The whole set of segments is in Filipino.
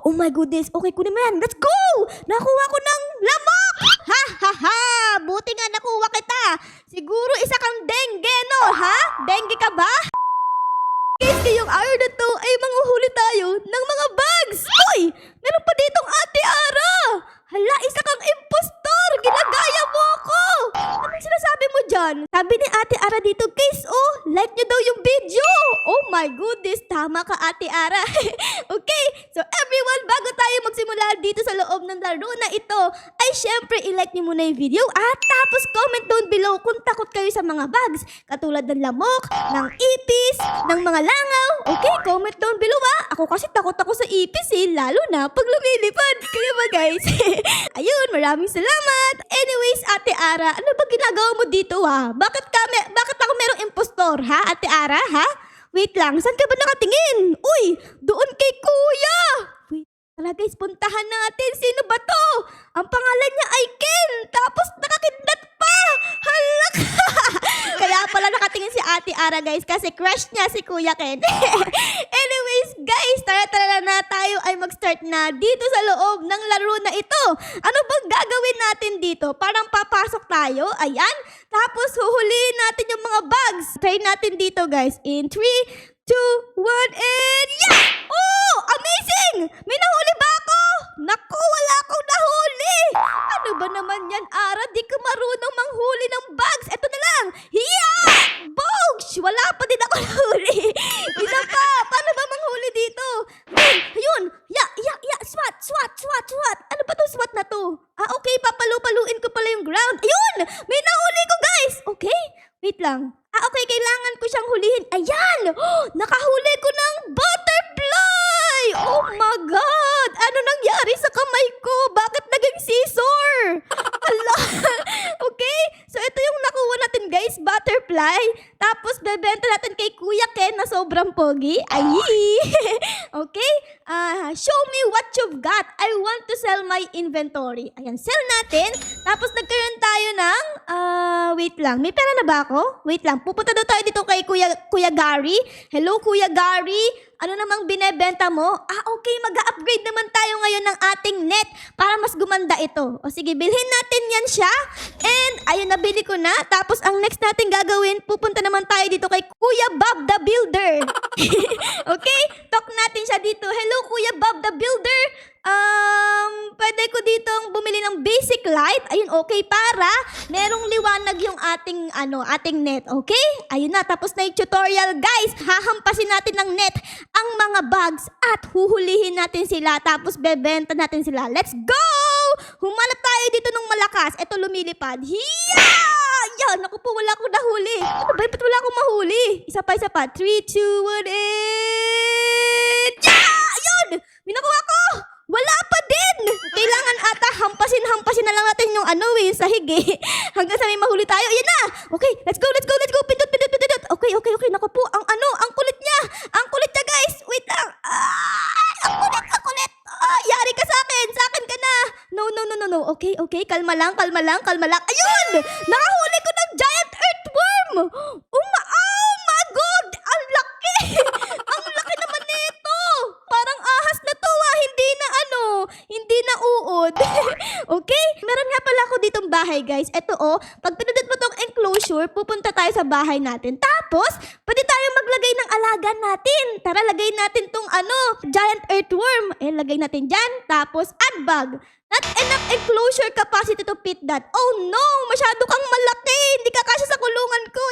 Oh my goodness. Okay, kunin mo yan. Let's go! Nakuha ko ng lamok! Ha ha ha! Buti nga nakuha kita. Siguro isa kang dengue, no? Ha? Dengue ka ba? Guys, ngayong araw na to ay manghuhuli tayo ng mga bugs. Uy! Meron pa ditong Ate Ara! Hala, isa kang impostor! Ginagaya mo ako! Anong sinasabi mo dyan? Sabi ni Ate Ara dito, guys, oh, like nyo daw yung video! Oh my goodness, tama ka Ate Ara. Okay, so everyone, bago tayo magsimula dito sa loob ng laro na ito, ay syempre i-like nyo muna yung video at tapos comment down below kung takot kayo sa mga bugs, katulad ng lamok, ng ipis, ng mga langaw. Okay, comment down below ah. Ako kasi takot ako sa ipis eh, lalo na pag lumilipad. Kaya ba guys? Ayun, maraming salamat. Anyways, Ate Ara, ano ba ginagawa mo dito ha? Bakit ako merong impostor ha, Ate Ara ha? Wait lang, saan ka ba nakatingin? Uy, doon kay Kuya. Wait, tara guys, puntahan natin. Sino ba to? Ang pangalan niya ay Ken. Tapos nakakidnap pa. Hala ka. Kaya pala nakatingin si Ate Ara guys kasi crush niya si Kuya Ken. Anyways guys, tara na tayo ay mag-start na dito sa loob ng laro na ito. Ano bang gagawin natin dito? Parang papasok tayo, ayan. Tapos huhulihin natin yung mga bugs. Try natin dito guys. In 3, 2, 1, and yeah! Oh! Amazing! May nahuli ba ako? Naku, wala akong nahuli! Ano ba naman yan, Ara? Di ka marunong manghuli ng bugs. Ito na lang! Hiya! Bogs! Wala pa din ako nahuli. Isa pa! Paano ba manghuli dito? Ayun! Ya! SWAT! Ano ba tong SWAT na to? Ah, okay. Papaluin ko pala yung ground. Ayun! May nahuli ko, guys! Okay? Wait lang. Ah, okay. Kailangan ko siyang hulihin. Ayan! Oh, nakahuli ko ng butterfly! Oh my God! Ano nangyari sa kamay ko? Bakit naging scissor? Hala! Okay? So, ito yung nakuha natin, guys. Butterfly. Tapos, bebenta natin kay Kuya Ken na sobrang pogi. Ay! Okay? Show me what you've got. I want to sell my inventory. Ayan, sell natin. Tapos, nagkaroon tayo ng... wait lang. May pera na ba ako? Wait lang. Pupunta daw tayo dito kay Kuya Gary. Hello, Kuya Gary. Ano namang binebenta mo? Ah, okay. Mag-upgrade naman tayo ngayon ng ating net para mas gumanda ito. O sige, bilhin natin yan siya. And, ayun, nabili ko na. Tapos, ang next natin gagawin, pupunta naman tayo dito kay Kuya Bob the Builder. Okay? Talk natin siya dito. Hello, Kuya Bob the Builder. Pwede ko ditong bumili ng basic light. Ayun, okay, para merong liwanag yung ating net. Okay? Ayun na, tapos na yung tutorial, guys. Hahampasin natin ng net ang mga bugs at huhulihin natin sila. Tapos bebenta natin sila. Let's go! Humanap tayo dito ng malakas. Ito lumilipad. Hiya! Yan, naku po, wala akong nahuli. Ano ba? Ba't wala akong mahuli? Isa pa. 3, 2, 1, and... Yeah! Ayun! May nakuha ko! Wala pa din! Kailangan ata hampasin na lang natin yung sahig eh. Hanggang sa may mahuli tayo. Ayan na! Okay, let's go! Pindot! Okay. Naku po, ang kulit niya! Ang kulit niya, guys! Wait lang! Ang kulit! Yari ka sa akin! Sa akin ka na! No. Okay. Kalma lang. Ayun! Nakahuli ko ng giant earthworm! Oh my God! Ang laki! Ang laki naman nito! Parang ahas na to hindi na uod. Okay? Meron nga pala ako ditong bahay, guys. Ito pag pinundot mo tong enclosure, pupunta tayo sa bahay natin. Tapos, pwede tayo maglagay ng alaga natin. Tara, lagay natin tong giant earthworm. Lagay natin dyan. Tapos, add bug. Not enough enclosure capacity to fit that. Oh no! Masyado kang malaki! Hindi ka kasya sa kulungan ko,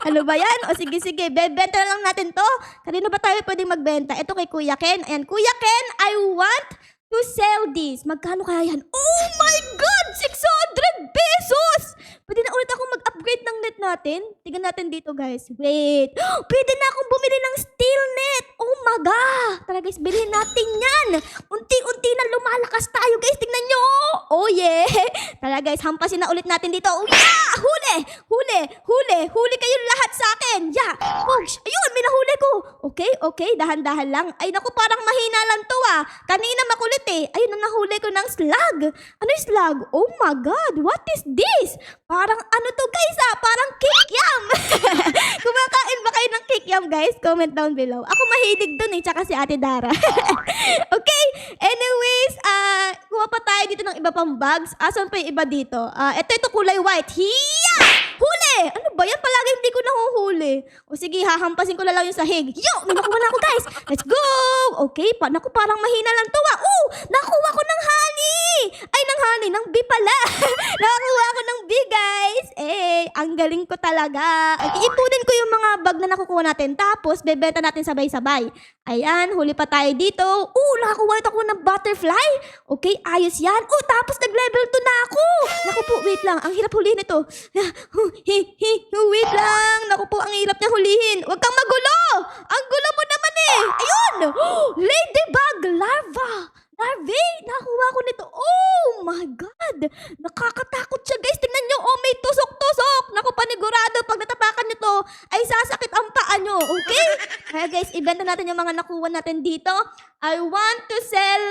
Ano ba yan? O sige, bebenta na lang natin to. Kanino ba tayo pwedeng magbenta? Ito kay Kuya Ken. Ayan, Kuya Ken, I want to sell this. Magkano kaya yan? Oh my God! 600 pesos! Pwede na ulit ako mag-upgrade ng net natin. Tingnan natin dito, guys. Wait. Pwede na akong bumili ng steel net. Oh my God! Tara, guys, bilhin natin yan. Unti-unti na lumalakas tayo, guys. Tingnan nyo. Oh, yeah. Tara, guys, hampasin na ulit natin dito. Oh, yeah! Huli kayong lahat sa akin. Yeah. Pogs. Ayun, may nahuli ko. Okay. Dahan-dahan lang. Ay, naku, parang mahina lang to Kanina makulit eh. Ayun, nahuli ko ng slug. Ano yung slug? Oh my God, what is this? Parang to guys parang kikiam. Kumakain ba kayo ng kikiam guys? Comment down below. Ako mahilig dun tsaka si Ate Dara. Okay, iba pang bags? Asan pa yung iba dito? Ito kulay white. Hiya! Huli! Ano ba yan? Palagi hindi ko nahuhuli. O sige, hahampasin ko na lang yung sahig. Yo! May nakuha na ako, guys. Let's go! Okay, naku, parang mahina lang to. Nakuha ko ng honey! Ay, ng honey, ng bee pala. Nakakuha ko ng bee, guys. Ang galing ko talaga. Iipunin ko yung mga bag na nakukuha natin. Tapos, bebenta natin sabay-sabay. Ayan, huli pa tayo dito. Nakakuha ako ng butterfly. Okay, ayos yan. Tapos nag-level 2 na ako. Naku po, wait lang. Ang hirap hulihin ito. Wait lang. Naku po, ang hirap niya hulihin. Huwag kang magulo. Ang gulo mo naman eh. Ayun. Ladybug larva. Larvae, nakuha ko nito. Oh my God. Nakakatakot siya, guys. Tingnan nyo. May tusok-tusok. Naku, panigurado. Pag natapakan nyo to, ay sasakit ang paa nyo. Okay? Kaya guys, ibenta natin yung mga nakuha natin dito. I want to sell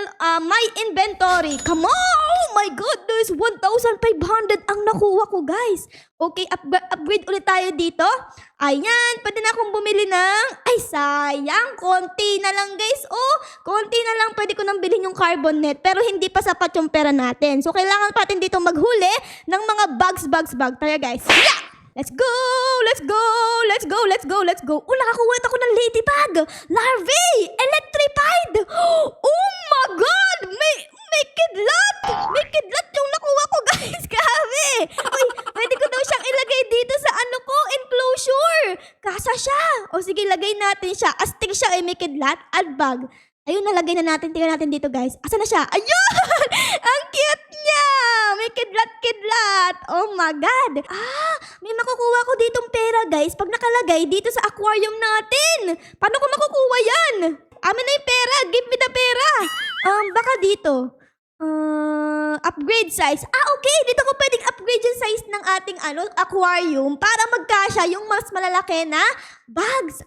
my inventory. Come on! Oh my goodness! 1,500 ang nakuha ko, guys. Okay, upgrade ulit tayo dito. Ayan, pwede na akong bumili ng... Ay, sayang. Konti na lang, guys. Konti na lang. Pwede ko nang bilhin yung carbon net. Pero hindi pa sapat yung pera natin. So, kailangan pa natin dito maghuli ng mga bags. Tara, guys. Yeah! Let's go! Nakakuha ako ng ladybug! Larvae! Electrified! Oh my God! May kidlat! May kidlat yung nakuha ko, guys! Grabe! Uy, pwede ko daw siyang ilagay dito sa enclosure! Kasa siya! Sige, lagay natin siya. Astig siya may kidlat. Add bag. Ayun, nalagay na natin. Tingnan natin dito, guys. Asa na siya? Ayun! Ang cute niya! May kidlat. Oh my God! May makukuha ko ditong pera, guys. Pag nakalagay dito sa aquarium natin. Paano ko makukuha yan? Amin na yung pera. Give me the pera. Baka dito. Upgrade size. Okay. Dito ko pwedeng upgrade yung size ng ating aquarium para magkasya yung mas malalaki na bags.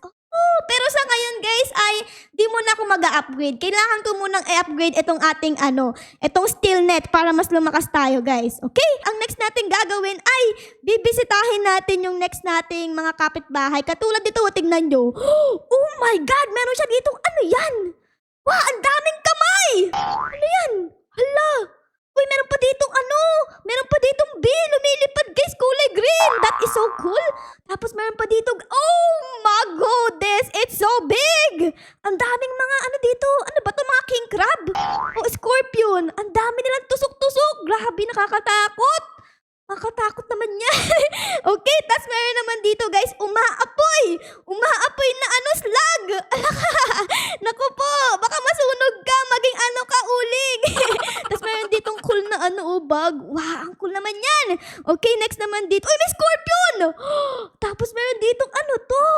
Pero sa ngayon, guys, ay di muna ako mag-upgrade. Kailangan ko munang i-upgrade itong ating itong steel net para mas lumakas tayo, guys. Okay? Ang next natin gagawin ay bibisitahin natin yung next nating mga kapitbahay. Katulad dito, tignan nyo. Oh my God! Meron siya dito. Ano yan? Wow! Ang daming kamay! Ano yan? Hala! Uy, meron pa ditong meron pa ditong bee, lumilipad, guys, kulay green. That is so cool. Tapos meron pa ditong, oh my goodness, it's so big. Ang daming mga dito, ano ba to, mga king crab? Scorpion. Ang dami nilang tusok-tusok. Grabe, nakakatakot. Nakakatakot naman yan. Okay, tapos meron naman dito, guys, umaapoy. Umaapoy na slug. Naku po, baka masunog ka, maging ka, uling. Tapos meron ditong cool na bag. Wow, ang cool naman yan. Okay, next naman dito. Uy, may scorpion. Tapos meron ditong to.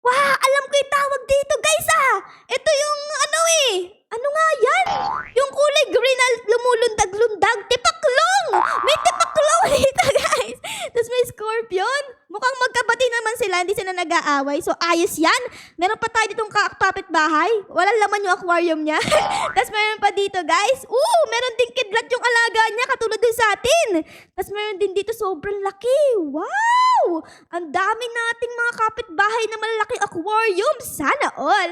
Wow, alam ko yung tawag dito, guys, Ito yung ano nga yan? Yung kulay green na lumulundag-lundag. Tipaklong! May tipaklong dito, guys. Tapos may scorpion. Mukhang magkabati naman sila. Hindi sila nag-aaway. So, ayos yan. Meron pa tayo ditong kapitbahay. Walang laman yung aquarium niya. Tapos meron pa dito, guys. Meron din kidlat yung alaga niya. Katulad din sa atin. Tapos meron din dito sobrang laki. Wow! Ang dami nating mga kapitbahay na malalaking aquarium. Sana all.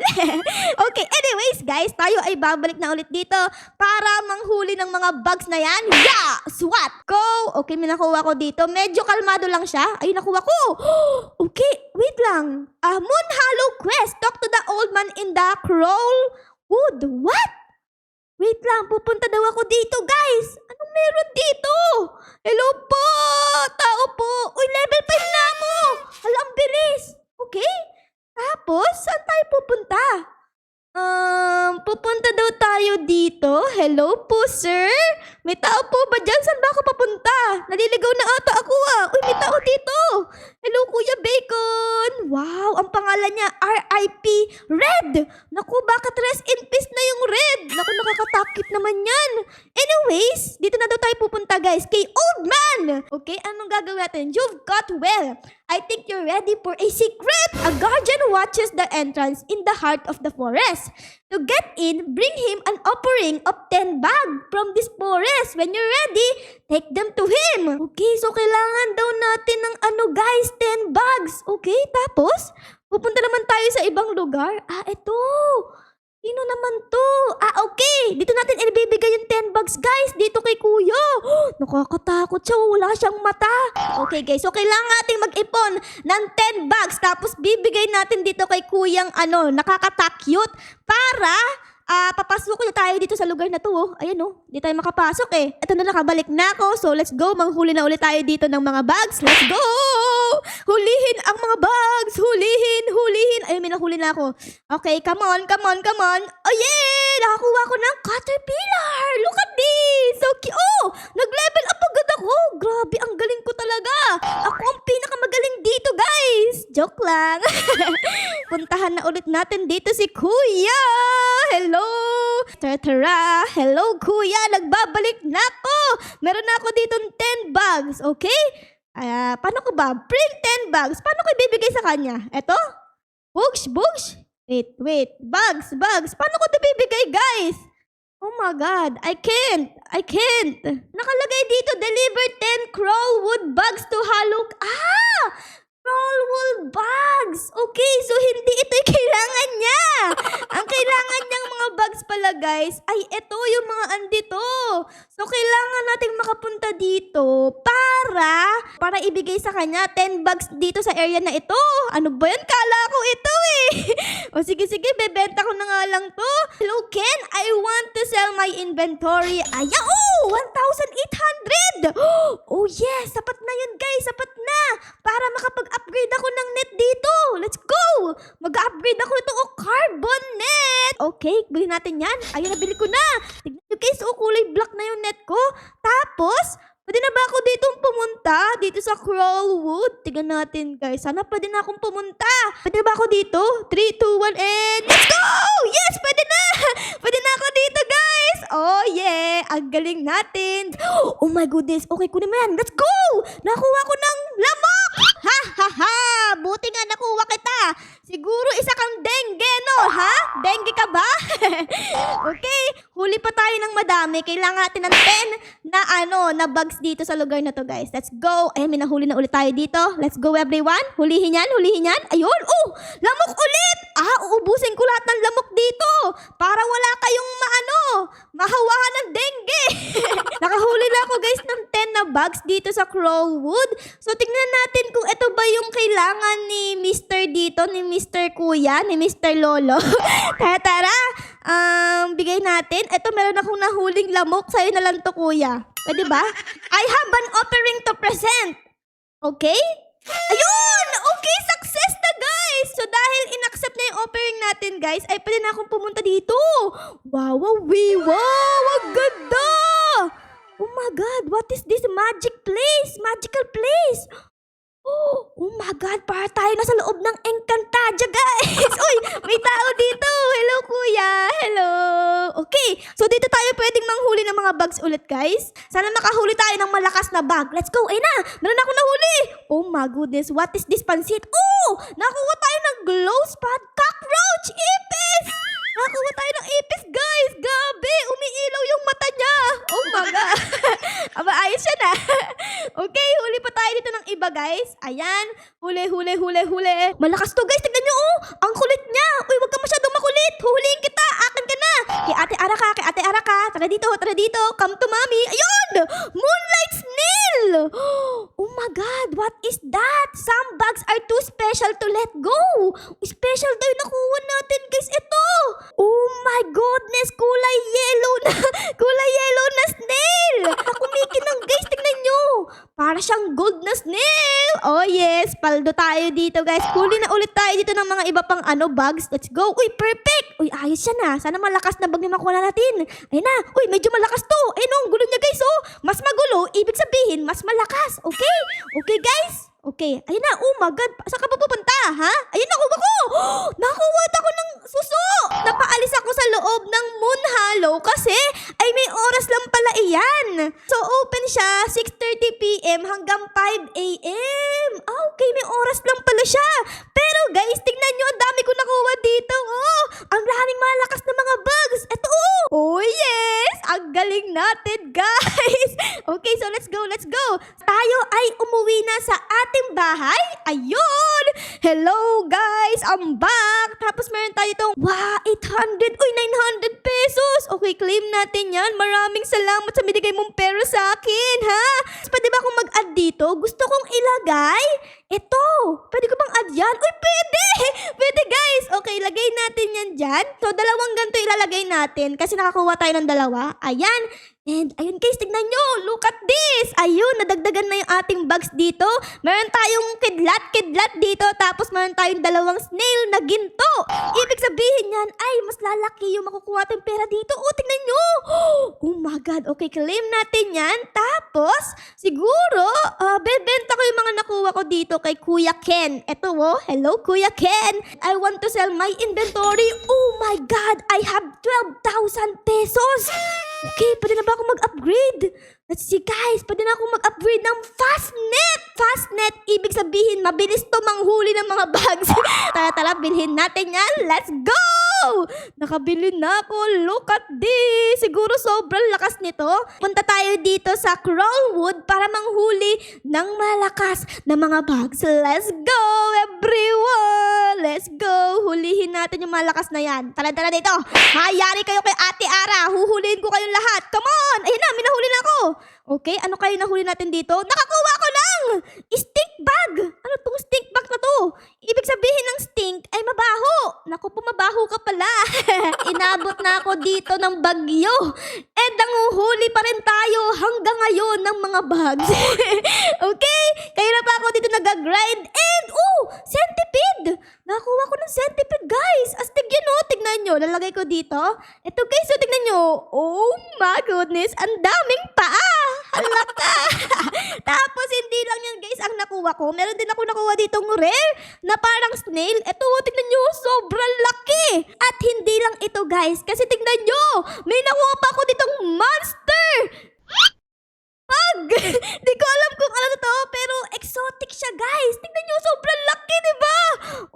Okay, anyways, guys. Tayo ay babalik na ulit dito para manghuli ng mga bugs na yan. Yeah! SWAT! Go! Okay, may nakuha ko dito. Medyo kalmado lang siya. Ayun, nakuha ko. Okay, wait lang. Moon Hollow Quest. Talk to the old man in the Crowl Wood. What? Wait lang, pupunta daw ako dito, guys. Anong meron dito? Hello po! Tao po! Uy, level 5 na ako! Ang bilis. Okay? Tapos, saan tayo pupunta? Pupunta daw tayo dito. Hello po, sir? May tao po ba dyan? Saan ba ako papunta? Naliligaw na ata ako, Uy, may tao dito. Hello, Kuya Bacon. Wow, ang pangalan niya, R.I.P. Red. Naku, bakit rest in peace na yung Red? Naku, nakakatakip naman yan. Anyways, dito na daw tayo pupunta, guys. Kay Old Man. Okay, anong gagawin natin? You've got well. I think you're ready for a secret. A guardian watches the entrance in the heart of the forest. To get in, bring him an offering of 10 bags from this forest. When you're ready, take them to him. Okay, so kailangan daw natin ng guys, 10 bags. Okay, tapos, pupunta naman tayo sa ibang lugar. Ito. Sino naman to? Okay, dito natin ibibigay yung 10 bags, guys. Dito kay Kuya. Nakakatakot siya. Wala siyang mata. Okay guys, so kailangan natin mag-ipon ng 10 bags. Tapos bibigay natin dito kay kuyang nakakatakyot para papasok na tayo dito sa lugar na to. Ayan di tayo makapasok eh. Ito na, nakabalik na ako. So let's go, manghuli na ulit tayo dito ng mga bags. Let's go! Hulihin ang mga bags! Hulihin! Ayun, may nahuli na ako. Okay, come on. Oh yeah! Nakakuha ko ng caterpillar! Look at this! So cute! Oh! Nag-level up agad ako! Grabe, ang galing ko talaga! Ako ang pinakamagaling dito, guys! Joke lang! Puntahan na ulit natin dito si Kuya! Hello! Tara! Hello, Kuya! Nagbabalik na ako! Meron na ako dito 10 bags, okay? Paano ko ba? Print 10 bags. Paano ko ibibigay sa kanya? Eto? Bugs? Wait. Bags. Paano ko ito bibigay, guys? Oh my God. I can't. Nakalagay dito, deliver 10 Crawlwood bags to Hollow... Crawlwood bags! Okay, so hindi ito yung kailangan niya. Ang kailangan niyang mga bags pala, guys, ay ito yung mga andito. So, kailangan nating makapunta dito para ibigay sa kanya 10 bags dito sa area na ito. Ano ba yan? Kala ko ito eh. O sige, bebenta ko na nga lang to. Hello, Ken? I want to sell my inventory. 1,800! Oh yes, sapat na yun, guys. Sapat na. Para makapag-upgrade ako ng net dito. Let's go! Mag-upgrade ako ito. Carbon net! Okay, bilhin natin yan. Ayun, nabili ko na. Tignan nyo, guys. Kulay black na yung net ko. Tapos, pwede na ba ako ditong pumunta? Dito sa Crawlwood? Tignan natin, guys. Sana pwede na akong pumunta. Pwede na ba ako dito? 3, 2, 1, and let's go! Yes, pwede na! Pwede na ako dito, guys! Oh, yeah! Ang galing natin. Oh my goodness. Okay, kunin mo yan. Let's go! Nakuha ko ng lamok! Ha! Buti nga nakuha kita. Siguro isa kang dengue, no? Ha? Dengue ka ba? Okay, huli pa tayo ng madami. Kailangan natin ng 10 na bags dito sa lugar na to, guys. Let's go. Ay, may nahuli na ulit tayo dito. Let's go, everyone. Hulihin yan. Ayun, lamok ulit. Uubusin ko lahat ng lamok dito para wala kayong mahawahan ng dengue. Nakahuli na ako, guys, ng 10 na bags dito sa Crawlwood. So, tingnan natin kung ito ba yung kailangan ni Mr. dito, ni Mr. Kuya, ni Mr. Lolo. Tara, bigay natin. Ito, meron akong nahuling lamok. Sa'yo na lang to, Kuya. Pwede ba? I have an offering to present. Okay? Ayun! Okay, success na, guys! So, dahil in-accept na yung offering natin, guys, ay pwede na akong pumunta dito. Wow, ang ganda! Oh my God, what is this magical place? Oh my God, para tayo nasa loob ng Encantadia, guys! Uy, may tao dito! Hello, Kuya! Hello! Okay, so dito tayo pwedeng manghuli ng mga bags ulit, guys. Sana makahuli tayo ng malakas na bag. Let's go! Ayun na! Meron ako nahuli! Oh my goodness, what is this pansit? Nakuha tayo ng glow spot cockroach! Ipis! Nakuha tayo ng ipis, guys! Gabi! Umiilaw yung mata niya! Oh my God! Aba, ayos siya na! Okay, huli pa tayo dito ng iba, guys. Ayan. Huli. Malakas to, guys. Tignan nyo, ang kulit niya. Uy, wag ka masyadong makulit. Huhulihin kita. Akin ka na. Kay Ate Araka. Tara dito. Come to mommy. Ayun! Moonlight snail! Oh my God, what is that? Some bags are too special to let go. Special daw yung nakuha natin, guys. Ito. Oh my goodness, kulay yellow na snail. Kumikinang, guys. Tignan nyo. Para siyang gold na snail. Oh yes, paldo tayo dito, guys. Huli na ulit tayo dito ng mga iba pang bags. Let's go. Uy, perfect. Uy, ayos siya na. Sana malakas na bag na makuha natin. Ayun na. Uy, medyo malakas to. Ayun, ang gulo niya, guys. Mas magulo, ibig sabihin, mas malakas. Okay? Okay, guys? Okay. Ayun na. Oh my God. Saan ka pa pupunta, ha? Ayun, nakuha ko. Nakuha ako ng suso. Napaalis ako sa loob ng Moon Hollow kasi ay may oras lang pala iyan. So, open siya 6:30 p.m. hanggang 5 a.m. Okay, may oras lang pala siya. Pero guys, tignan nyo, ang dami ko nakuha dito. Ang daming malakas na mga bugs. Ito, Oh yes! Ang galing natin, guys! Okay, so let's go. tayo ay umuwi na sa ating bahay. Ayun! Hello guys! I'm back! Tapos meron tayo itong, 800, 900 pesos! Okay, claim natin yan. Maraming salamat sa binigay mong pera sa akin, ha? Pwede ba akong mag-add dito? Gusto kong ilagay ito. Pwede ko bang add yan? Uy, pwede! Pwede guys! Okay, lagay natin yan dyan. So, dalawang ganito ilalagay natin kasi nakakuha tayo ng dalawa. Ayan. And ayun guys, tignan nyo. Look at this. Ayun, nadagdagan na yung ating bags dito. Meron tayong kidlat dito. Tapos meron tayong dalawang snail na ginto. Ibig sabihin yan ay mas lalaki yung makukuha tayong pera dito. Oh, tignan nyo. Oh my God. Okay, claim natin yan. Tapos, siguro, bebenta ko yung mga nakuha ko dito kay Kuya Ken. Eto oh. Hello, Kuya Ken. I want to sell my inventory. Oh my God. I have 12,000 pesos. Okay, pwede na ba ako mag-upgrade? Let's see guys, pwede na ako mag-upgrade ng Fastnet! Fastnet, ibig sabihin, mabilis to manghuli ng mga bugs. Tara, bilhin natin yan. Let's go! Nakabili na ako. Look at this. Siguro sobrang lakas nito. Punta tayo dito sa Crawlwood para manghuli ng malakas na mga bugs. Let's go, everyone! Let's go! Hulihin natin yung malakas na yan. Tara dito. Hayari kayo kay Ate Ara. Huhulihin ko kayong lahat. Come on! Ayun na, may nahuli na ako. Okay, ano kayo nahuli natin dito? Nakakuha ko ng stink bag. Ano tong stink bag na to? Ibig sabihin ng stink ay mabaho. Naku po, mabaho ka pala. Inabot na ako dito ng bagyo. And nanguhuli pa rin tayo hanggang ngayon ng mga bugs. Okay, kaya na pa ako dito nag-grind. And, centipede. Nakakuha ko ng centipede, guys. Astig yun, oh. Tignan nyo. Lalagay ko dito. Ito, guys, oh, tignan nyo. Oh my goodness. Ang daming paa. Halaka. Tapos, hindi lang yan, guys, ang nakuha ko. Meron din ako nakuha ditong rare na parang snail. Ito, oh, tignan nyo. Sobrang laki. At hindi lang ito, guys. Kasi tignan nyo. May nakuha pa ako ditong monster. Di ko alam kung ano to, pero exotic siya, guys. Tingnan nyo, sobrang laki, di ba?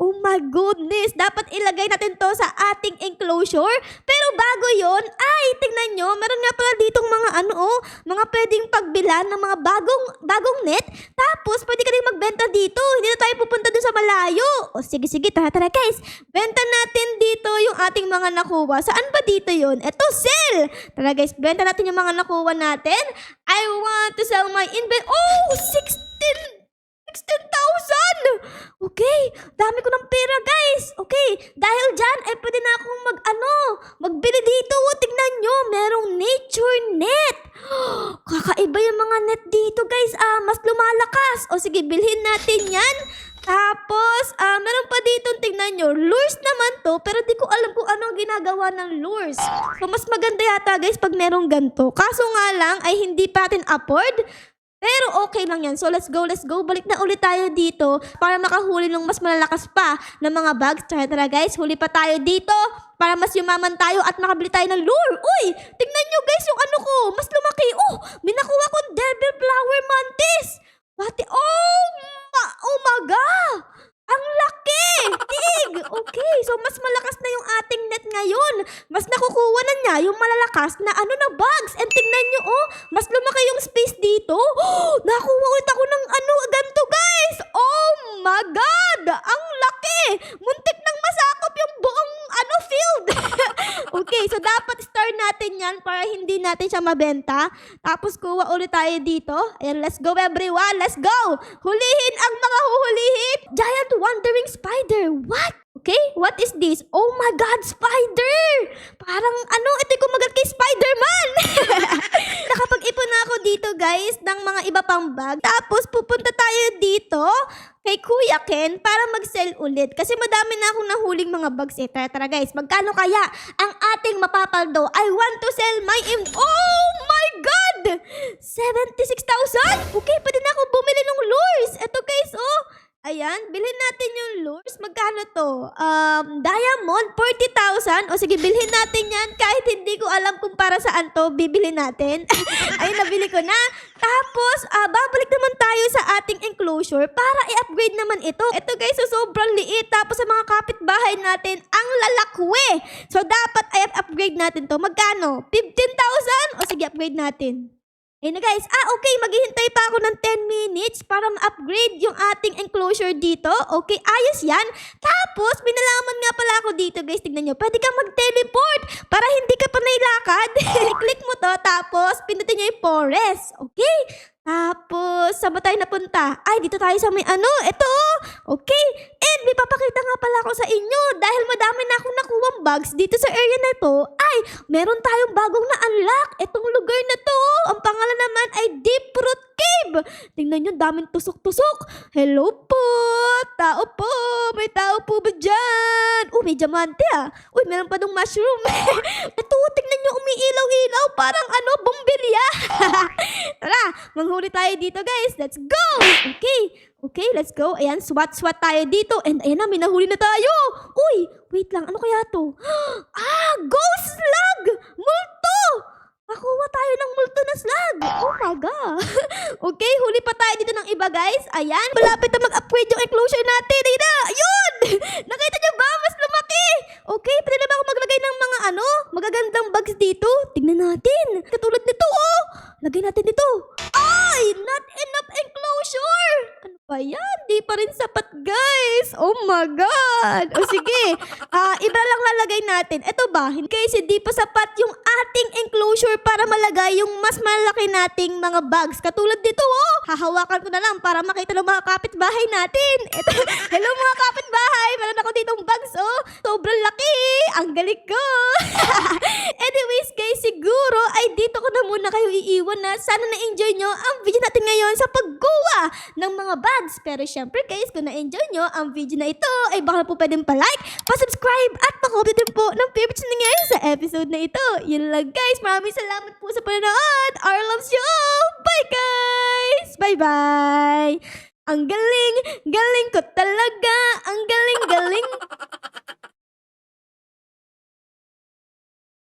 Oh my goodness. Dapat ilagay natin to sa ating enclosure. Pero bago yon, ay, tingnan nyo, meron nga pala ditong mga mga pwedeng pagbilan ng mga bagong net. Tapos, pwede ka rin magbenta dito. Hindi na tayo pupunta dun sa malayo. O, sige, tara, guys. Benta natin dito yung ating mga nakuha. Saan ba dito yon? Eto, sell! Tara, guys, benta natin yung mga nakuha natin. I want to sell my 16,000! Okay, dami ko ng pera, guys. Okay, dahil dyan, pwede na akong magbili dito. Tignan nyo, merong nature net. Kakaiba yung mga net dito, guys. Mas lumalakas. O sige, bilhin natin yan. Tapos, meron pa dito, tingnan nyo, lures naman to, pero di ko alam kung anong ginagawa ng lures. So, mas maganda yata, guys, pag merong ganito. Kaso nga lang, ay hindi pa natin afford. Pero okay lang yan. So, let's go. Balik na ulit tayo dito para makahuli ng mas malalakas pa ng mga bugs. Tara, guys, huli pa tayo dito para mas yumaman tayo at makabili tayo ng lure. Uy, tingnan nyo, guys, yung ano ko. Mas lumaki. May nakuha kong devil flower mantis. Oh my God! Ang laki! Tig! Okay, so mas malakas na yung ating net ngayon. Mas nakukuha na niya yung malalakas na na bugs. And tingnan nyo, mas lumaki yung space dito. Nakuha ulit ako ng ganito, guys. Oh my God! Ang laki! Muntik nang masakop yung buong field. Okay, so dapat star natin yan para hindi natin siya mabenta. Tapos kuha ulit tayo dito. Ayan, let's go everyone. Let's go! Hulihin ang mga huhulihin. Giant wandering spider. What? Okay, what is this? Oh my God, spider! Parang ito kumagat kay Spider-Man! Nakapag-ipon na ako dito, guys, ng mga iba pang bag. Tapos pupunta tayo dito kay Kuya Ken para mag-sell ulit. Kasi madami na akong nahuling mga bags eh. Tara guys, magkano kaya ang ating mapapaldo? I want to sell my Oh my God! 76,000? Okay, pwede na ako bumili ng lures. Ito guys, ayan, bilhin natin yung lures. Magkano to? Diamond, 40,000. O sige, bilhin natin yan. Kahit hindi ko alam kung para saan to, bibilhin natin. Ayun, nabili ko na. Tapos, babalik naman tayo sa ating enclosure para i-upgrade naman ito. Ito guys, so sobrang liit. Tapos sa mga kapitbahay natin, ang lalakwe. So dapat ay upgrade natin to. Magkano? 15,000? O sige, upgrade natin. Ayun na guys. Okay. Maghihintay pa ako ng 10 minutes para ma-upgrade yung ating enclosure dito. Okay, ayos yan. Tapos, binalaman nga pala ako dito guys. Tignan nyo. Pwede kang mag-teleport para hindi ka pa nailakad. Click mo to. Tapos, pindutin nyo yung forest. Okay? Tapos, saan ba tayo napunta? Ay, dito tayo sa may ito. Okay. And may papakita nga pala ako sa inyo. Dahil madami na akong nakuwang bugs dito sa area na to. Ay, meron tayong bagong na-unlock. Itong lugar na to. Ang pangalan naman ay Deep Root Cave. Tingnan nyo, daming tusok-tusok. Hello po. Tao po. May tao po ba dyan? May diamante meron pa dong mushroom. Ito, tingnan nyo, umiilaw-ilaw. Parang bombilya. Tara, manghuli tayo dito guys. Let's go! Okay, let's go. Ayan, swat tayo dito. And ayan na, may nahuli na tayo. Uy, wait lang. Ano kaya to? Ghost slug! Multo! Nakuha tayo ng multo na slug. Oh my God. Okay, huli pa tayo dito ng iba guys. Ayan, malapit na mag-upgrade yung enclosure natin. Ayun na, ayun! Nakita nyo ba? Mas lumaki. Okay, pwede na ba ako maglagay ng mga magagandang bugs dito? Tignan natin. Katulad nito, lagay natin dito. Ay, not enough enclosure. Ano ba yan? Di pa rin sapat guys. Oh my God. O sige, iba lang lalagay natin. Ito ba? Kasi di pa sapat yung ating enclosure para malagay yung mas malaki nating mga bugs. Katulad dito, hahawakan ko na lang para makita ng mga kapitbahay natin. Ito, hello mga kapitbahay. Meron ako ditong bugs, sobrang laki. Ang galing ko. Anyways guys, siguro ay dito ko na muna kayo iiwan na. Sana na-enjoy nyo ang video natin ngayon sa paggawa ng mga bugs. Pero syempre guys, kung na-enjoy nyo ang video na ito, ay baka po pwedeng pa-like, pa-subscribe, at pa-comment din po ng favorites na ngayon sa episode na ito. Yun lang guys. Maraming salamat po sa panonood. Our loves you all. Bye guys! Bye-bye! Ang galing, galing ko talaga. Ang galing, galing.